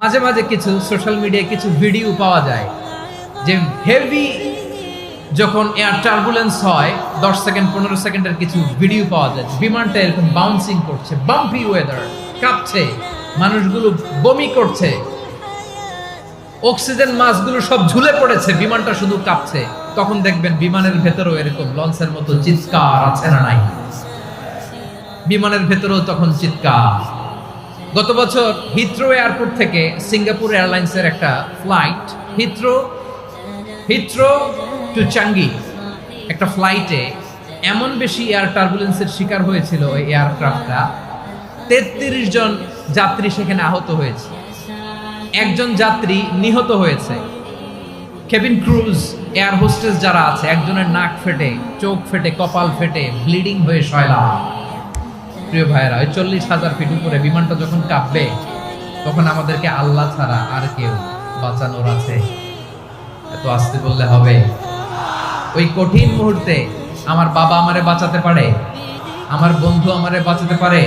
মাঝে মাঝে কিছু সোশ্যাল মিডিয়ায় কিছু ভিডিও পাওয়া যায় যে হেভি যখন এয়ার টার্বুলেন্স হয় 10 সেকেন্ড 15 সেকেন্ডের কিছু ভিডিও পাওয়া যায় বিমানটা এরকম বাউন্সিং করছে, বাম্পি ওয়েদার, কাঁপছে, মানুষগুলো বমি করছে, অক্সিজেন মাস্কগুলো সব ঝুলে পড়েছে, বিমানটা শুধু কাঁপছে। তখন দেখবেন বিমানের ভেতরেও এরকম লঞ্চের মতো চিৎকার আছে না নাই? বিমানের ভেতরেও তখন চিৎকার। গত বছর হিথ্রো এয়ারপোর্ট থেকে সিঙ্গাপুর এয়ারলাইন্সের একটা ফ্লাইট হিথ্রো টু চাঙ্গি একটা ফ্লাইটে এমন বেশি এয়ার টার্বুলেন্সের শিকার হয়েছিল ওই এয়ারক্রাফটটা, 33 জন যাত্রী সেখানে আহত হয়েছে, একজন যাত্রী নিহত হয়েছে। কেবিন ক্রুজ এয়ার হোস্টেস যারা আছে, একজনের নাক ফেটে, চোখ ফেটে, কপাল ফেটে ব্লিডিং হয়ে শয়লা। প্রিয় ভাইয়েরা, ওই 40,000 ফিট উপরে বিমানটা যখন কাঁপবে তখন আমাদেরকে আল্লাহ ছাড়া আর কেউ বাঁচানোর আছে? এত আস্তে বললে হবে? ওই কঠিন মুহূর্তে আমার বাবা আমারে বাঁচাতে পারে, আমার বন্ধু আমারে বাঁচাতে পারে।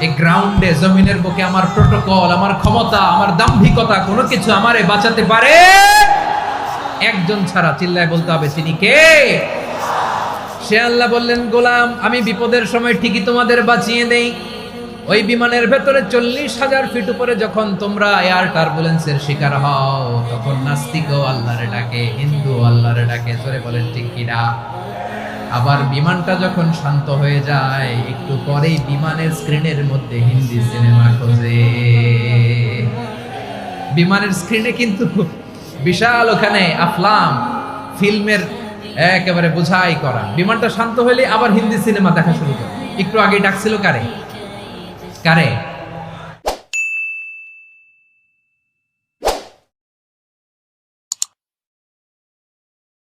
এই গ্রাউন্ডে জমিনের বুকে আমার প্রোটোকল, আমার ক্ষমতা, আমার দাম্ভিকতা কোনো কিছু আমারে বাঁচাতে পারে? একজন ছাড়া, চিল্লায় বলতে হবে তিনি কে? সে আল্লাহ বললেন, গোলাম আমি বিপদের সময় ঠিকই তোমাদের বাঁচিয়ে দেই। ওই বিমানের ভেতরে 40,000 ফিট উপরে যখন তোমরা এয়ার টার্বুলেন্সের শিকার হও তখন নাস্তিকও আল্লাহরে ডাকে, হিন্দু আল্লাহরে ডাকে, জোরে বলেন ঠিক কিনা? আবার বিমানটা যখন শান্ত হয়ে যায় একটু পরেই বিমানের স্ক্রিনের মধ্যে হিন্দি সিনেমা খোঁজে। বিমানের স্ক্রিনে কিন্তু বিশাল ওখানে আফলাম ফিল্মের একেবারে বোঝাই করা। বিমানটা শান্ত হইলে আবার হিন্দি সিনেমা দেখা শুরু করে। একটু আগে ডাকছিল কারে?